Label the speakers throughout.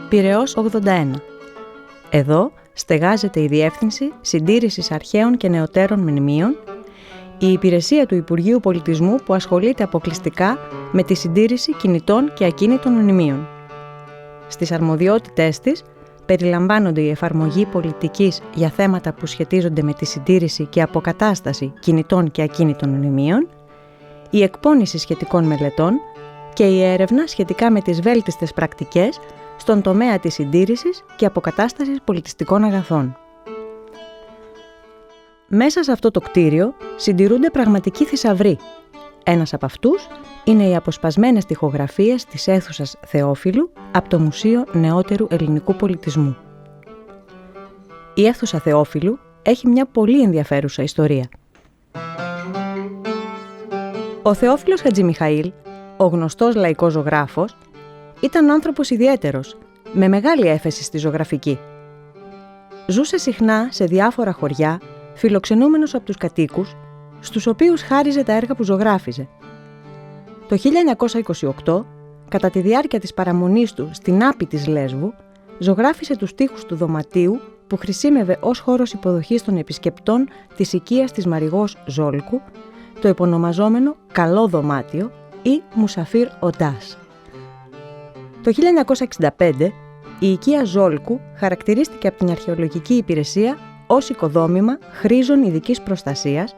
Speaker 1: Πειραιώς 81. Εδώ στεγάζεται η Διεύθυνση Συντήρησης Αρχαίων και Νεωτέρων Μνημείων, η υπηρεσία του Υπουργείου Πολιτισμού που ασχολείται αποκλειστικά με τη συντήρηση κινητών και ακίνητων μνημείων. Στις αρμοδιότητές της περιλαμβάνονται η εφαρμογή πολιτικής για θέματα που σχετίζονται με τη συντήρηση και αποκατάσταση κινητών και ακίνητων μνημείων, η εκπόνηση σχετικών μελετών και η έρευνα σχετικά με τις βέλτιστες πρακτικές στον τομέα της συντήρησης και αποκατάστασης πολιτιστικών αγαθών. Μέσα σε αυτό το κτίριο συντηρούνται πραγματικοί θησαυροί. Ένας από αυτούς είναι οι αποσπασμένες τοιχογραφίες της αίθουσας Θεόφιλου από το Μουσείο Νεότερου Ελληνικού Πολιτισμού. Η αίθουσα Θεόφιλου έχει μια πολύ ενδιαφέρουσα ιστορία. Ο Θεόφιλος Χατζημιχαήλ, ο γνωστός λαϊκός ζωγράφος, ήταν άνθρωπος ιδιαίτερος, με μεγάλη έφεση στη ζωγραφική. Ζούσε συχνά σε διάφορα χωριά, φιλοξενούμενος από τους κατοίκους, στους οποίους χάριζε τα έργα που ζωγράφιζε. Το 1928, κατά τη διάρκεια της παραμονής του στην Άπη της Λέσβου, ζωγράφισε τους τοίχους του δωματίου που χρησίμευε ως χώρος υποδοχής των επισκεπτών της οικίας της Μαριγός Ζόλκου, το επωνομαζόμενο «Καλό Δωμάτιο» ή «Μουσαφίρ Οντάς». Το 1965, η οικία Ζόλκου χαρακτηρίστηκε από την Αρχαιολογική Υπηρεσία ως οικοδόμημα χρήζων ειδικής προστασίας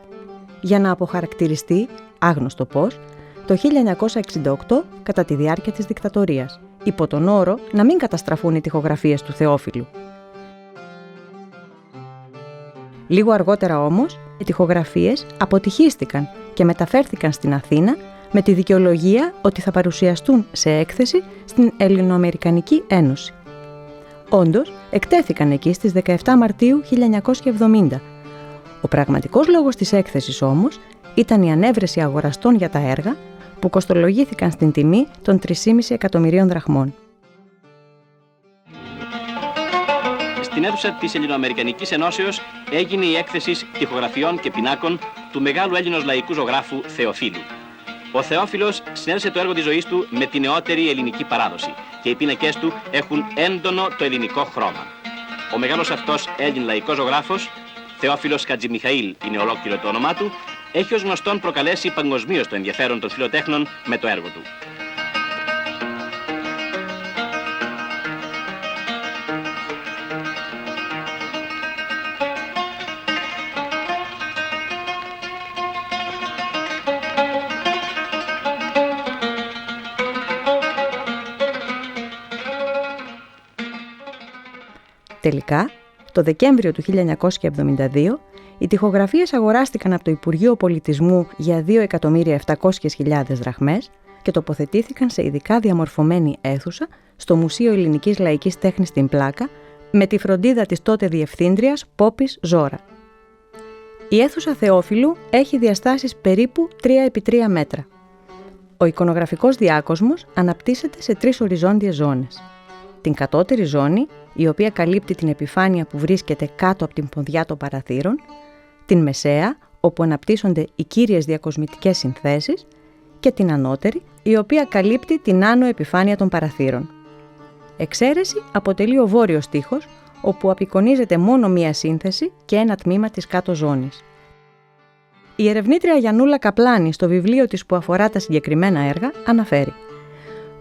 Speaker 1: για να αποχαρακτηριστεί, άγνωστο πώς, το 1968 κατά τη διάρκεια της δικτατορίας, υπό τον όρο να μην καταστραφούν οι τοιχογραφίες του Θεόφιλου. Λίγο αργότερα όμως, οι τοιχογραφίες αποτυχίστηκαν και μεταφέρθηκαν στην Αθήνα με τη δικαιολογία ότι θα παρουσιαστούν σε έκθεση στην Ελληνοαμερικανική Ένωση. Όντως, εκτέθηκαν εκεί στις 17 Μαρτίου 1970. Ο πραγματικός λόγος της έκθεσης όμως ήταν η ανέβρεση αγοραστών για τα έργα που κοστολογήθηκαν στην τιμή των 3,5 εκατομμυρίων δραχμών.
Speaker 2: Στην αίθουσα της Ελληνοαμερικανικής Ενώσεως έγινε η έκθεση τοιχογραφιών και πινάκων του μεγάλου Έλληνος λαϊκού ζωγράφου Θεοφίλου. Ο Θεόφιλος συνέδεσε το έργο της ζωής του με την νεότερη ελληνική παράδοση και οι πίνακες του έχουν έντονο το ελληνικό χρώμα. Ο μεγάλος αυτός Έλλην λαϊκός ζωγράφος, Θεόφιλος Χατζημιχαήλ είναι ολόκληρο το όνομά του, έχει ως γνωστόν προκαλέσει παγκοσμίως το ενδιαφέρον των φιλοτέχνων με το έργο του.
Speaker 1: Τελικά, το Δεκέμβριο του 1972, οι τοιχογραφίες αγοράστηκαν από το Υπουργείο Πολιτισμού για 2.700.000 δραχμές και τοποθετήθηκαν σε ειδικά διαμορφωμένη αίθουσα στο Μουσείο Ελληνικής Λαϊκής Τέχνης στην Πλάκα, με τη φροντίδα της τότε διευθύντριας Πόπης Ζώρα. Η αίθουσα Θεόφιλου έχει διαστάσεις περίπου 3x3 μέτρα. Ο εικονογραφικός διάκοσμος αναπτύσσεται σε 3 οριζόντιες ζώνες. Την κατώτερη ζώνη, η οποία καλύπτει την επιφάνεια που βρίσκεται κάτω από την ποδιά των παραθύρων, την μεσαία, όπου αναπτύσσονται οι κύριες διακοσμητικές συνθέσεις, και την ανώτερη, η οποία καλύπτει την άνω επιφάνεια των παραθύρων. Εξαίρεση αποτελεί ο βόρειος τοίχος, όπου απεικονίζεται μόνο μία σύνθεση και ένα τμήμα της κάτω ζώνης. Η ερευνήτρια Γιαννούλα Καπλάνη στο βιβλίο της που αφορά τα συγκεκριμένα έργα αναφέρει: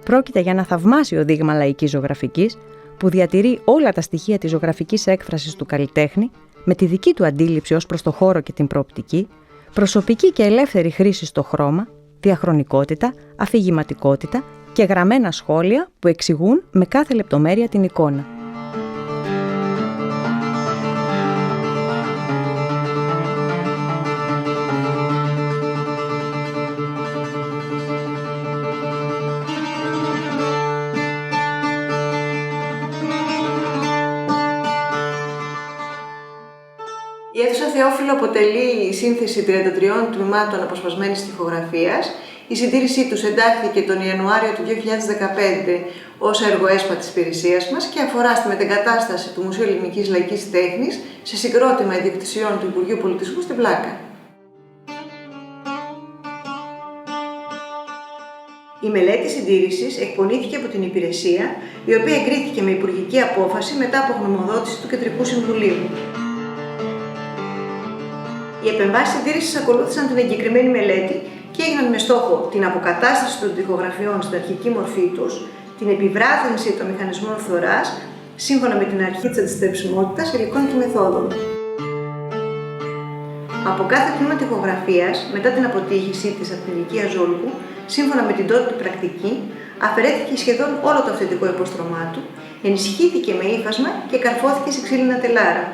Speaker 1: «Πρόκειται για ένα θαυμάσιο δείγμα λαϊκής ζωγραφικής που διατηρεί όλα τα στοιχεία της ζωγραφικής έκφρασης του καλλιτέχνη με τη δική του αντίληψη ως προς το χώρο και την προοπτική, προσωπική και ελεύθερη χρήση στο χρώμα, διαχρονικότητα, αφηγηματικότητα και γραμμένα σχόλια που εξηγούν με κάθε λεπτομέρεια την εικόνα».
Speaker 3: Θεόφιλο αποτελεί η σύνθεση 33 τμήματων αποσπασμένης τοιχογραφίας. Η συντήρησή τους εντάχθηκε τον Ιανουάριο του 2015 ως έργο ΕΣΠΑ της υπηρεσίας μας και αφορά στη μετεγκατάσταση του Μουσείου Ελληνικής Λαϊκής Τέχνης σε συγκρότημα ιδιοκτησιών του Υπουργείου Πολιτισμού στην Πλάκα. Η μελέτη συντήρησης εκπονήθηκε από την υπηρεσία, η οποία εγκρίθηκε με υπουργική απόφαση μετά από γνωμοδότηση του Κεντρικού Συμβουλίου. Οι επεμβάσεις συντήρησης ακολούθησαν την εγκεκριμένη μελέτη και έγιναν με στόχο την αποκατάσταση των τοιχογραφιών στην αρχική μορφή τους, την επιβράδυνση των μηχανισμών φθοράς, σύμφωνα με την αρχή της αντιστρεψιμότητας υλικών και μεθόδων. Από κάθε τμήμα τοιχογραφίας, μετά την αποτύχησή της από την ηλικία Ζόλκου, σύμφωνα με την τότε πρακτική, αφαιρέθηκε σχεδόν όλο το αυθεντικό υποστρωμά του, ενισχύθηκε με ύφασμα και καρφώθηκε σε ξύλινα τελάρα.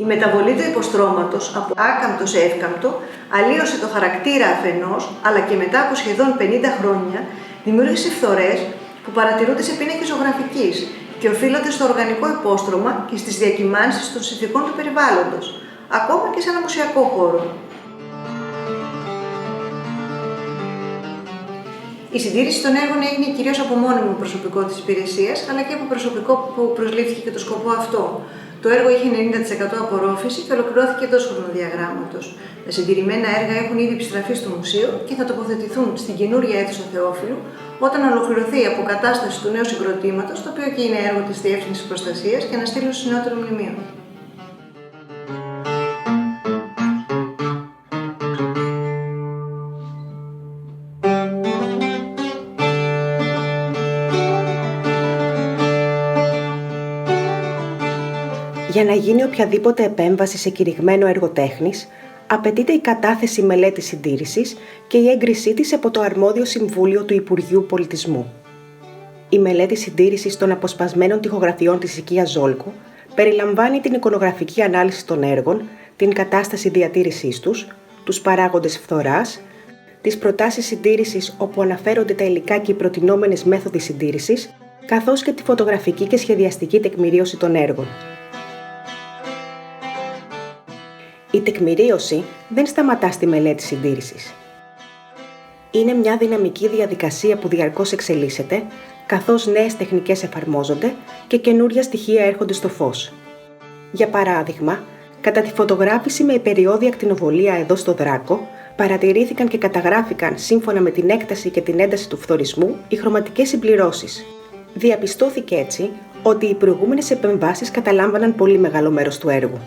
Speaker 3: Η μεταβολή του υποστρώματος από άκαμπτο σε εύκαμπτο αλλίωσε το χαρακτήρα αφενός, αλλά και μετά από σχεδόν 50 χρόνια δημιούργησε φθορές που παρατηρούνται σε πίνακες ζωγραφικής και οφείλονται στο οργανικό υπόστρωμα και στις διακυμάνσεις των συνθηκών του περιβάλλοντος, ακόμα και σε ένα μουσιακό χώρο. Η συντήρηση των έργων έγινε κυρίως από μόνιμο προσωπικό της υπηρεσίας, αλλά και από προσωπικό που προσλήφθηκε για το σκοπό αυτό. Το έργο είχε 90% απορρόφηση και ολοκληρώθηκε εντός χρονοδιαγράμματος. Τα συντηρημένα έργα έχουν ήδη επιστραφεί στο μουσείο και θα τοποθετηθούν στην καινούργια αίθουσα Θεόφιλου όταν ολοκληρωθεί η αποκατάσταση του νέου συγκροτήματος, το οποίο και είναι έργο της Διεύθυνσης Προστασίας και αναστήλωση νεότερων μνημείων.
Speaker 4: Για να γίνει οποιαδήποτε επέμβαση σε κηρυγμένο έργο τέχνης, απαιτείται η κατάθεση μελέτης συντήρησης και η έγκρισή της από το αρμόδιο Συμβούλιο του Υπουργείου Πολιτισμού. Η μελέτη συντήρησης των αποσπασμένων τοιχογραφιών της οικίας Ζόλκου περιλαμβάνει την εικονογραφική ανάλυση των έργων, την κατάσταση διατήρησής τους, τους παράγοντες φθοράς, τις προτάσεις συντήρησης όπου αναφέρονται τα υλικά και οι προτινόμενες μέθοδοι συντήρησης, καθώς και τη φωτογραφική και σχεδιαστική τεκμηρίωση των έργων. Η τεκμηρίωση δεν σταματά στη μελέτη συντήρησης. Είναι μια δυναμική διαδικασία που διαρκώς εξελίσσεται, καθώς νέες τεχνικές εφαρμόζονται και καινούρια στοιχεία έρχονται στο φως. Για παράδειγμα, κατά τη φωτογράφηση με υπεριώδη ακτινοβολία εδώ στο Δράκο, παρατηρήθηκαν και καταγράφηκαν σύμφωνα με την έκταση και την ένταση του φθορισμού οι χρωματικές συμπληρώσεις. Διαπιστώθηκε έτσι ότι οι προηγούμενες επεμβάσεις καταλάμβαναν πολύ μεγάλο μέρος του έργου.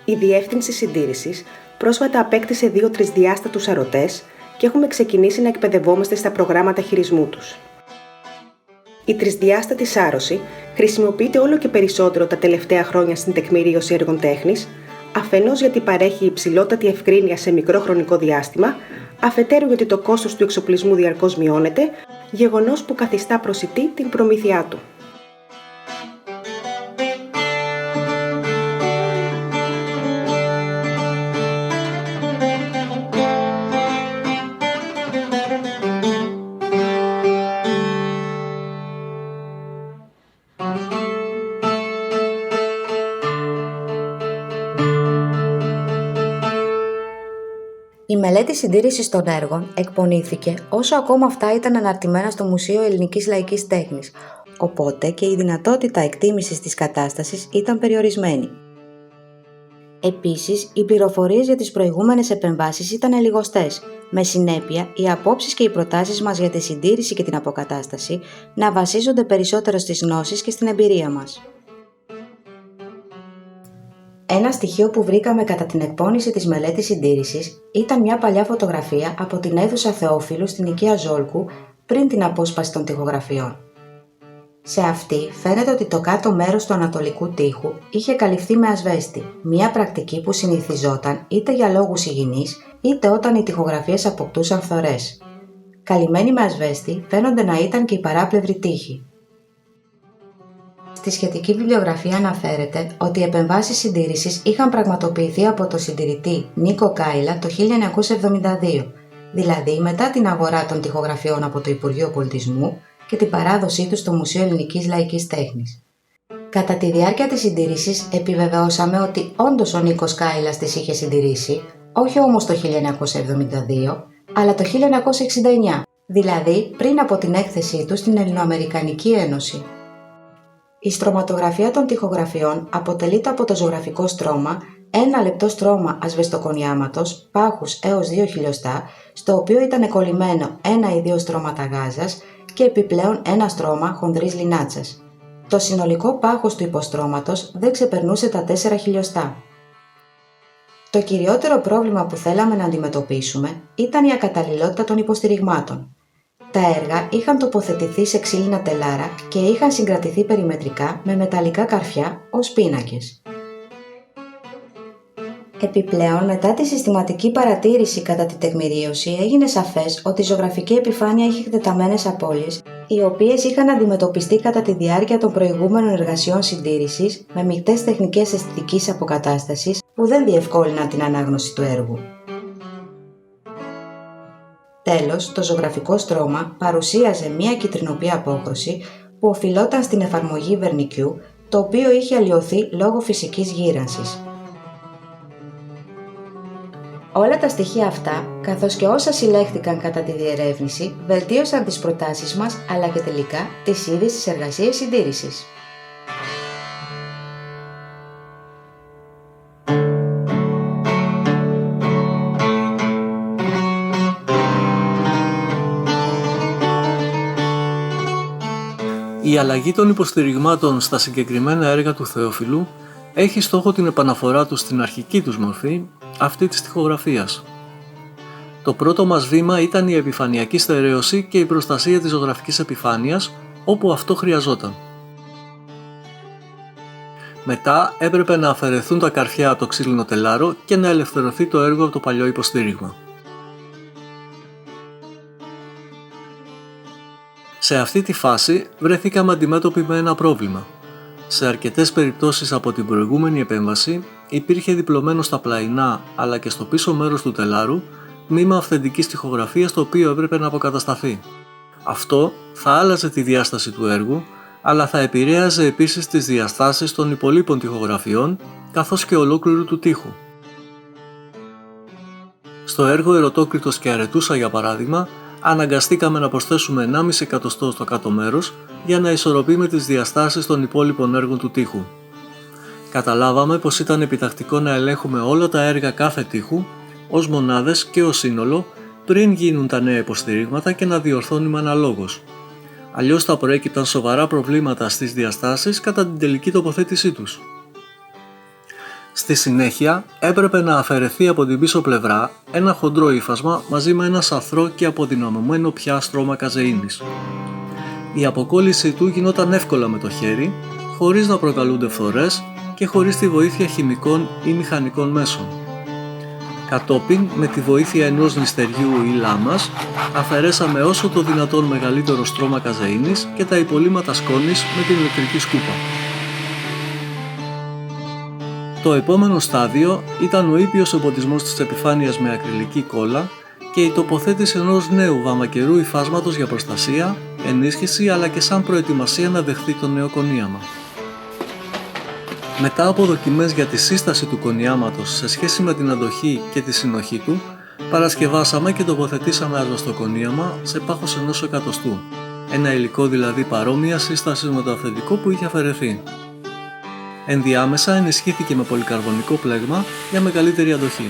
Speaker 4: Η Διεύθυνση Συντήρησης πρόσφατα απέκτησε 2 τρισδιάστατους αρωτές και έχουμε ξεκινήσει να εκπαιδευόμαστε στα προγράμματα χειρισμού τους. Η τρισδιάστατη σάρωση χρησιμοποιείται όλο και περισσότερο τα τελευταία χρόνια στην τεκμηρίωση έργων τέχνης, αφενός γιατί παρέχει υψηλότατη ευκρίνεια σε μικρό χρονικό διάστημα, αφετέρου γιατί το κόστος του εξοπλισμού διαρκώς μειώνεται, γεγονός που καθιστά προσιτή την προμήθειά του.
Speaker 5: Η μελέτη συντήρησης των έργων εκπονήθηκε όσο ακόμα αυτά ήταν αναρτημένα στο Μουσείο Ελληνικής Λαϊκής Τέχνης, οπότε και η δυνατότητα εκτίμησης της κατάστασης ήταν περιορισμένη. Επίσης, οι πληροφορίες για τις προηγούμενες επεμβάσεις ήταν λιγοστές, με συνέπεια οι απόψεις και οι προτάσεις μας για τη συντήρηση και την αποκατάσταση να βασίζονται περισσότερο στις γνώσεις και στην εμπειρία μας. Ένα στοιχείο που βρήκαμε κατά την εκπόνηση της μελέτης συντήρησης ήταν μια παλιά φωτογραφία από την αίθουσα Θεόφιλου στην οικία Ζόλκου πριν την απόσπαση των τοιχογραφιών. Σε αυτή φαίνεται ότι το κάτω μέρος του ανατολικού τοίχου είχε καλυφθεί με ασβέστη, μια πρακτική που συνηθιζόταν είτε για λόγους υγιεινής είτε όταν οι τοιχογραφίες αποκτούσαν φθορές. Καλυμμένοι με ασβέστη φαίνονται να ήταν και οι παράπλευροι τοίχοι. Στη σχετική βιβλιογραφία αναφέρεται ότι οι επεμβάσεις συντήρησης είχαν πραγματοποιηθεί από το συντηρητή Νίκο Κάιλα το 1972, δηλαδή μετά την αγορά των τοιχογραφιών από το Υπουργείο Πολιτισμού και την παράδοσή τους στο Μουσείο Ελληνικής Λαϊκής Τέχνης. Κατά τη διάρκεια της συντήρησης επιβεβαιώσαμε ότι όντως ο Νίκος Κάηλας τις είχε συντηρήσει, όχι όμως το 1972, αλλά το 1969, δηλαδή πριν από την έκθεσή του στην Ελληνοαμερικανική Ένωση. Η στρωματογραφία των τοιχογραφιών αποτελείται από το ζωγραφικό στρώμα, ένα λεπτό στρώμα ασβεστοκονιάματος, πάχους έως 2 χιλιοστά, στο οποίο ήταν κολλημένο 1 ή 2 στρώματα γάζας και επιπλέον ένα στρώμα χονδρής λινάτσας. Το συνολικό πάχος του υποστρώματος δεν ξεπερνούσε τα 4 χιλιοστά. Το κυριότερο πρόβλημα που θέλαμε να αντιμετωπίσουμε ήταν η ακαταλληλότητα των υποστηριγμάτων. Τα έργα είχαν τοποθετηθεί σε ξύλινα τελάρα και είχαν συγκρατηθεί περιμετρικά με μεταλλικά καρφιά ως πίνακες. Επιπλέον, μετά τη συστηματική παρατήρηση κατά τη τεκμηρίωση, έγινε σαφές ότι η ζωγραφική επιφάνεια είχε εκτεταμένες απώλειες, οι οποίες είχαν αντιμετωπιστεί κατά τη διάρκεια των προηγούμενων εργασιών συντήρησης με μεικτές τεχνικές αισθητικής αποκατάστασης που δεν διευκόλυναν την ανάγνωση του έργου. Τέλος, το ζωγραφικό στρώμα παρουσίαζε μία κιτρινοπή απόχρωση που οφειλόταν στην εφαρμογή βερνικιού, το οποίο είχε αλλοιωθεί λόγω φυσικής γύρανσης. Όλα τα στοιχεία αυτά, καθώς και όσα συλλέχθηκαν κατά τη διερεύνηση, βελτίωσαν τις προτάσεις μας, αλλά και τελικά τις ίδιες τις εργασίες συντήρησης.
Speaker 6: Η αλλαγή των υποστηριγμάτων στα συγκεκριμένα έργα του Θεόφιλου έχει στόχο την επαναφορά τους στην αρχική τους μορφή, αυτή της τοιχογραφίας. Το πρώτο μας βήμα ήταν η επιφανειακή στερέωση και η προστασία της ζωγραφικής επιφάνειας, όπου αυτό χρειαζόταν. Μετά έπρεπε να αφαιρεθούν τα καρφιά από το ξύλινο τελάρο και να ελευθερωθεί το έργο από το παλιό υποστήριγμα. Σε αυτή τη φάση βρεθήκαμε αντιμέτωποι με ένα πρόβλημα. Σε αρκετές περιπτώσεις από την προηγούμενη επέμβαση υπήρχε διπλωμένο στα πλαϊνά αλλά και στο πίσω μέρος του τελάρου τμήμα αυθεντικής τοιχογραφίας το οποίο έπρεπε να αποκατασταθεί. Αυτό θα άλλαζε τη διάσταση του έργου, αλλά θα επηρέαζε επίσης τις διαστάσεις των υπολείπων τοιχογραφιών καθώς και ολόκληρου του τοίχου. Στο έργο Ερωτόκριτος και Αρετούσα, για παράδειγμα, αναγκαστήκαμε να προσθέσουμε 1,5 εκατοστό στο κάτω μέρος για να ισορροπεί τις διαστάσεις των υπόλοιπων έργων του τοίχου. Καταλάβαμε πως ήταν επιτακτικό να ελέγχουμε όλα τα έργα κάθε τοίχου ως μονάδες και ως σύνολο πριν γίνουν τα νέα υποστηρίγματα και να διορθώνουμε αναλόγως. Αλλιώς θα προέκυπταν σοβαρά προβλήματα στις διαστάσεις κατά την τελική τοποθέτησή τους. Στη συνέχεια έπρεπε να αφαιρεθεί από την πίσω πλευρά ένα χοντρό ύφασμα μαζί με ένα σαθρό και αποδυναμωμένο πια στρώμα καζεΐνης. Η αποκόλλησή του γινόταν εύκολα με το χέρι, χωρίς να προκαλούνται φθορές και χωρίς τη βοήθεια χημικών ή μηχανικών μέσων. Κατόπιν, με τη βοήθεια ενός νηστεριού ή λάμας, αφαιρέσαμε όσο το δυνατόν μεγαλύτερο στρώμα καζεΐνης και τα υπολείμματα σκόνης με την ηλεκτρική σκούπα. Το επόμενο στάδιο ήταν ο ήπιος εμποτισμός της επιφάνειας με ακριλική κόλλα και η τοποθέτηση ενός νέου βαμακερού υφάσματος για προστασία, ενίσχυση αλλά και σαν προετοιμασία να δεχθεί το νέο κονίαμα. Μετά από δοκιμές για τη σύσταση του κονιάματος σε σχέση με την αντοχή και τη συνοχή του, παρασκευάσαμε και τοποθετήσαμε ασβεστοκονίαμα σε πάχος 1 εκατοστού, ένα υλικό δηλαδή παρόμοια σύσταση με το αυθεντικό που είχε αφαιρεθεί. Ενδιάμεσα ενισχύθηκε με πολυκαρβονικό πλέγμα για μεγαλύτερη αντοχή.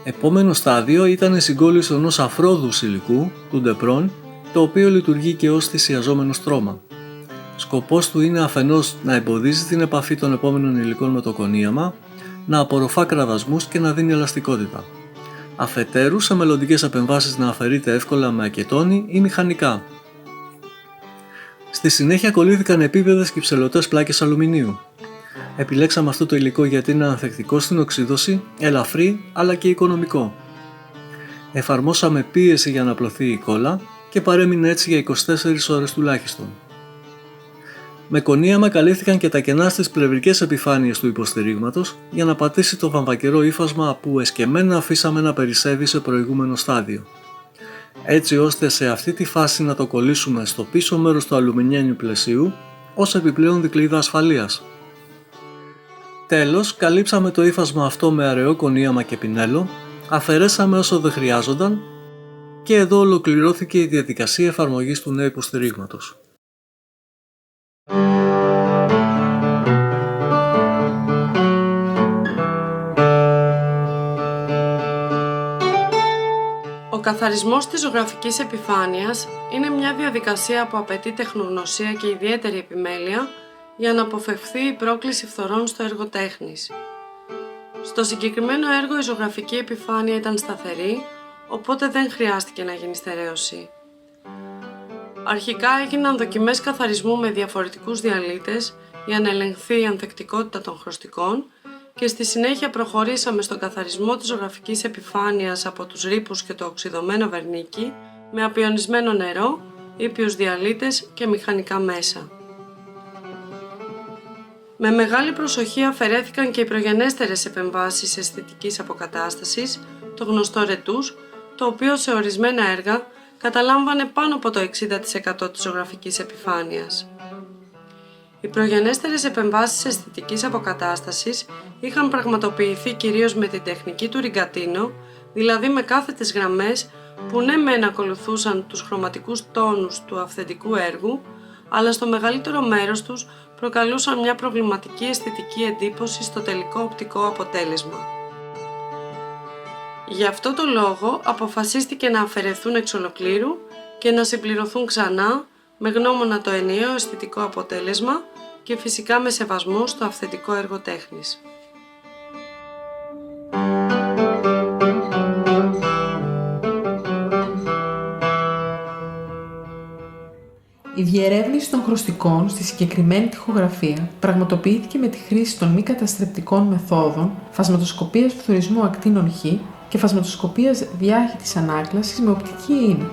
Speaker 6: Επόμενο στάδιο ήταν η συγκόλληση ενός αφρόδου υλικού, του ντεπρών, το οποίο λειτουργεί και ως θυσιαζόμενο στρώμα. Σκοπός του είναι αφενός να εμποδίζει την επαφή των επόμενων υλικών με το κονίαμα, να απορροφά κραδασμούς και να δίνει ελαστικότητα. Αφετέρου, σε μελλοντικές επεμβάσεις να αφαιρείται εύκολα με ακετόνι ή μηχανικά. Στη συνέχεια κολλήθηκαν επίπεδες κυψελωτές πλάκες αλουμινίου. Επιλέξαμε αυτό το υλικό γιατί είναι ανθεκτικό στην οξύδωση, ελαφρύ αλλά και οικονομικό. Εφαρμόσαμε πίεση για να απλωθεί η κόλλα και παρέμεινε έτσι για 24 ώρες τουλάχιστον. Με κονίαμα καλύφθηκαν και τα κενά στις πλευρικές επιφάνειες του υποστηρίγματος για να πατήσει το βαμβακερό ύφασμα που εσκεμμένα αφήσαμε να περισσεύει σε προηγούμενο στάδιο. Έτσι ώστε σε αυτή τη φάση να το κολλήσουμε στο πίσω μέρος του αλουμινιένιου πλαισίου ως επιπλέον δικλείδα ασφαλείας. Τέλος, καλύψαμε το ύφασμα αυτό με αραιό κονίαμα και πινέλο, αφαιρέσαμε όσο δεν χρειάζονταν και εδώ ολοκληρώθηκε η διαδικασία εφαρμογής του νέου υποστηρίγματος.
Speaker 7: Ο καθαρισμός της ζωγραφικής επιφάνειας είναι μια διαδικασία που απαιτεί τεχνογνωσία και ιδιαίτερη επιμέλεια για να αποφευχθεί η πρόκληση φθορών στο έργο τέχνης. Στο συγκεκριμένο έργο η ζωγραφική επιφάνεια ήταν σταθερή, οπότε δεν χρειάστηκε να γίνει στερέωση. Αρχικά έγιναν δοκιμές καθαρισμού με διαφορετικούς διαλύτες για να ελεγχθεί η ανθεκτικότητα των χρωστικών και στη συνέχεια προχωρήσαμε στον καθαρισμό της ζωγραφικής επιφάνειας από τους ρήπους και το οξυδωμένο βερνίκι με απιονισμένο νερό, ήπιους διαλύτες και μηχανικά μέσα. Με μεγάλη προσοχή αφαιρέθηκαν και οι προγενέστερες επεμβάσεις αισθητικής αποκατάστασης, το γνωστό ρετούς, το οποίο σε ορισμένα έργα καταλάμβανε πάνω από το 60% της ζωγραφικής επιφάνειας. Οι προγενέστερες επεμβάσεις αισθητικής αποκατάστασης είχαν πραγματοποιηθεί κυρίως με την τεχνική του ριγκατίνο, δηλαδή με κάθετες γραμμές που ναι μεν ακολουθούσαν τους χρωματικούς τόνους του αυθεντικού έργου, αλλά στο μεγαλύτερο μέρος τους προκαλούσαν μια προβληματική αισθητική εντύπωση στο τελικό οπτικό αποτέλεσμα. Γι' αυτό το λόγο αποφασίστηκε να αφαιρεθούν εξ ολοκλήρου και να συμπληρωθούν ξανά με γνώμονα το ενιαίο αισθητικό αποτέλεσμα και φυσικά με σεβασμό στο αυθεντικό έργο τέχνης.
Speaker 8: Η διερεύνηση των χρωστικών στη συγκεκριμένη τοιχογραφία πραγματοποιήθηκε με τη χρήση των μη καταστρεπτικών μεθόδων φασματοσκοπίας φθορισμού ακτίνων Χ και φασματοσκοπίας διάχυτης ανάκλασης με οπτική ίνα.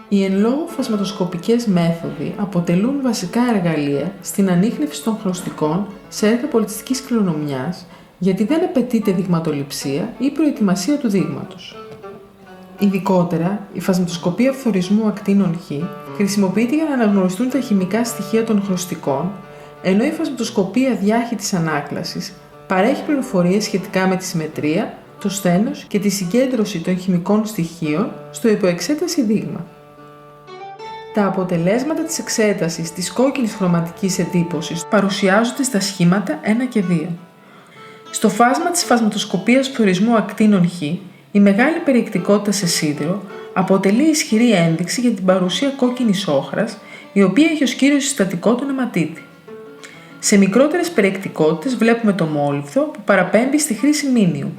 Speaker 8: Οι εν λόγω φασματοσκοπικές μέθοδοι αποτελούν βασικά εργαλεία στην ανίχνευση των χρωστικών σε έργα πολιτιστικής κληρονομιάς, γιατί δεν απαιτείται δειγματοληψία ή προετοιμασία του δείγματος. Ειδικότερα, η φασματοσκοπία φθορισμού ακτίνων Χ χρησιμοποιείται για να αναγνωριστούν τα χημικά στοιχεία των χρωστικών, ενώ η φασματοσκοπία διάχυτης ανάκλασης παρέχει πληροφορίες σχετικά με τη συμμετρία, το σθένος και τη συγκέντρωση των χημικών στοιχείων στο υποεξέταση δείγμα. Τα αποτελέσματα της εξέτασης της κόκκινης χρωματικής εντύπωσης παρουσιάζονται στα σχήματα 1 και 2. Στο φάσμα της φασματοσκοπίας φθορισμού ακτίνων Χ, η μεγάλη περιεκτικότητα σε σίδερο αποτελεί ισχυρή ένδειξη για την παρουσία κόκκινης όχρας, η οποία έχει ως κύριο συστατικό τον αιματίτη. Σε μικρότερες περιεκτικότητες βλέπουμε το μόλιβδο που παραπέμπει στη χρήση μήνιου.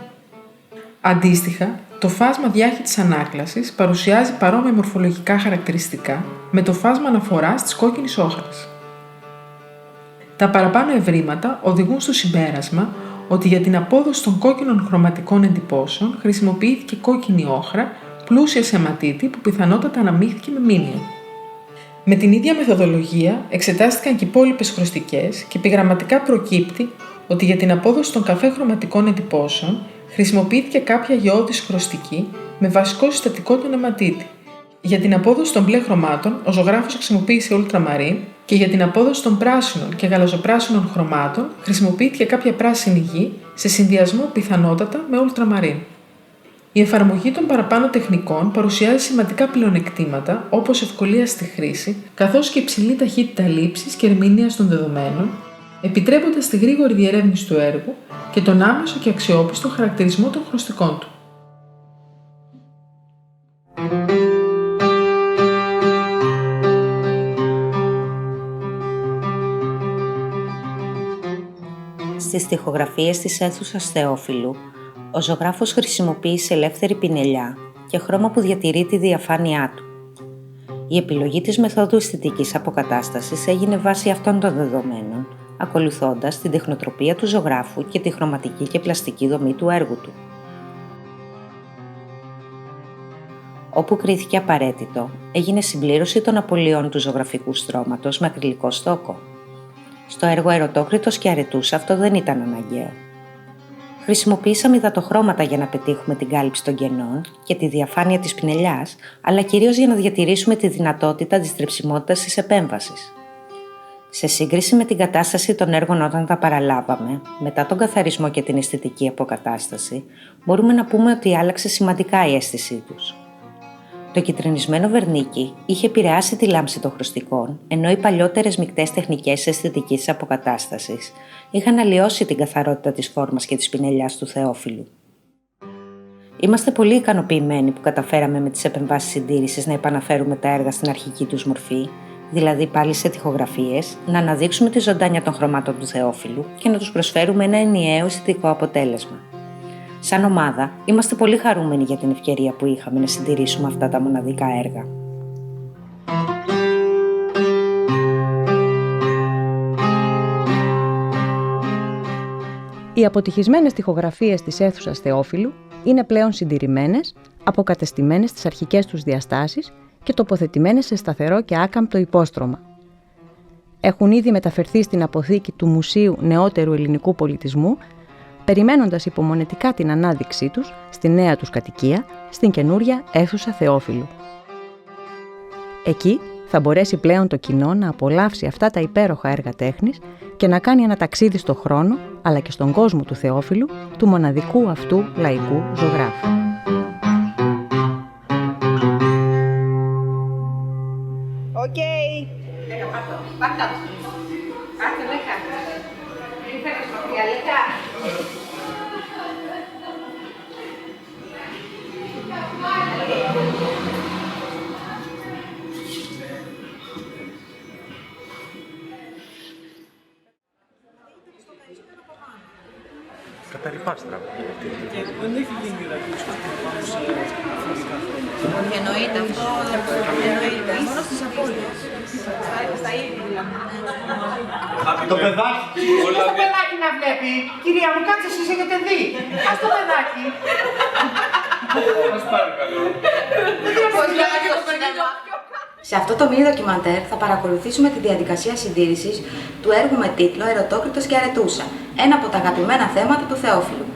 Speaker 8: Αντίστοιχα, το φάσμα διάχυτης ανάκλασης παρουσιάζει παρόμοια μορφολογικά χαρακτηριστικά με το φάσμα αναφοράς της κόκκινης όχρας. Τα παραπάνω ευρήματα οδηγούν στο συμπέρασμα ότι για την απόδοση των κόκκινων χρωματικών εντυπώσεων χρησιμοποιήθηκε κόκκινη όχρα πλούσια σε αιματίτη που πιθανότατα αναμίχθηκε με μήνυο. Με την ίδια μεθοδολογία εξετάστηκαν και οι υπόλοιπες χρωστικές και επιγραμματικά προκύπτει ότι για την απόδοση των καφέ χρωματικών εντυπώσεων χρησιμοποιήθηκε κάποια γεώδης χρωστική με βασικό συστατικό τον αιματίτη. Για την απόδοση των μπλε χρωμάτων, ο ζωγράφος χρησιμοποίησε ultramarine και για την απόδοση των πράσινων και γαλαζοπράσινων χρωμάτων χρησιμοποιήθηκε κάποια πράσινη γη σε συνδυασμό πιθανότατα με ultramarine. Η εφαρμογή των παραπάνω τεχνικών παρουσιάζει σημαντικά πλεονεκτήματα όπως ευκολία στη χρήση, καθώς και υψηλή ταχύτητα λήψης και ερμηνείας των δεδομένων, επιτρέποντας τη γρήγορη διερεύνηση του έργου και τον άμεσο και αξιόπιστο χαρακτηρισμό των χρωστικών του.
Speaker 5: Στις τοιχογραφίες της αίθουσας Θεόφιλου, ο ζωγράφος χρησιμοποίησε ελεύθερη πινελιά και χρώμα που διατηρεί τη διαφάνειά του. Η επιλογή της μεθόδου αισθητικής αποκατάστασης έγινε βάσει αυτών των δεδομένων, ακολουθώντας την τεχνοτροπία του ζωγράφου και τη χρωματική και πλαστική δομή του έργου του. Όπου κρίθηκε απαραίτητο, έγινε συμπλήρωση των απολειών του ζωγραφικού στρώματος με ακριλικό στόκο.
Speaker 9: Στο έργο Ερωτόκριτος και Αρετούσα αυτό δεν ήταν αναγκαίο. Χρησιμοποίησαμε υδατοχρώματα για να πετύχουμε την κάλυψη των κενών και τη διαφάνεια της πινελιάς, αλλά κυρίως για να διατηρήσουμε τη δυνατότητα της στρεψιμότητας της επέμβασης. Σε σύγκριση με την κατάσταση των έργων όταν τα παραλάβαμε, μετά τον καθαρισμό και την αισθητική αποκατάσταση, μπορούμε να πούμε ότι άλλαξε σημαντικά η αίσθησή τους. Το κιτρινισμένο βερνίκι είχε επηρεάσει τη λάμψη των χρωστικών, ενώ οι παλιότερες μεικτές τεχνικές αισθητικής αποκατάστασης είχαν αλλοιώσει την καθαρότητα της φόρμας και της πινελιάς του Θεόφιλου. Είμαστε πολύ ικανοποιημένοι που καταφέραμε με τις επεμβάσεις συντήρησης να επαναφέρουμε τα έργα στην αρχική τους μορφή, δηλαδή πάλι σε τοιχογραφίες, να αναδείξουμε τη ζωντάνια των χρωμάτων του Θεόφιλου και να τους προσφέρουμε ένα ενιαίο αισθητικό αποτέλεσμα. Σαν ομάδα, είμαστε πολύ χαρούμενοι για την ευκαιρία που είχαμε να συντηρήσουμε αυτά τα μοναδικά έργα.
Speaker 1: Οι αποτυχισμένες τοιχογραφίες της αίθουσας Θεόφιλου είναι πλέον συντηρημένες, αποκατεστημένες στις αρχικές τους διαστάσεις και τοποθετημένες σε σταθερό και άκαμπτο υπόστρωμα. Έχουν ήδη μεταφερθεί στην αποθήκη του Μουσείου Νεότερου Ελληνικού Πολιτισμού, περιμένοντας υπομονετικά την ανάδειξή τους στη νέα τους κατοικία, στην καινούρια αίθουσα Θεόφιλου. Εκεί θα μπορέσει πλέον το κοινό να απολαύσει αυτά τα υπέροχα έργα τέχνης και να κάνει ένα ταξίδι στο χρόνο, αλλά και στον κόσμο του Θεόφιλου, του μοναδικού αυτού λαϊκού ζωγράφου.
Speaker 10: Καταρρυπάστρα.
Speaker 5: Εννοείται αυτό, εννοείται. Μόνο στις απώλειες. Στα ίδια δηλαδή.
Speaker 10: Το παιδάκι.
Speaker 11: Ας το παιδάκι να βλέπει. Κυρία μου, κάτσε εσείς έχετε δει. Ας το παιδάκι.
Speaker 10: Σας παρακαλώ.
Speaker 5: Σε αυτό το μίνι ντοκιμαντέρ θα παρακολουθήσουμε τη διαδικασία συντήρησης του έργου με τίτλο «Ερωτόκριτος και Αρετούσα», ένα από τα αγαπημένα θέματα του Θεόφιλου.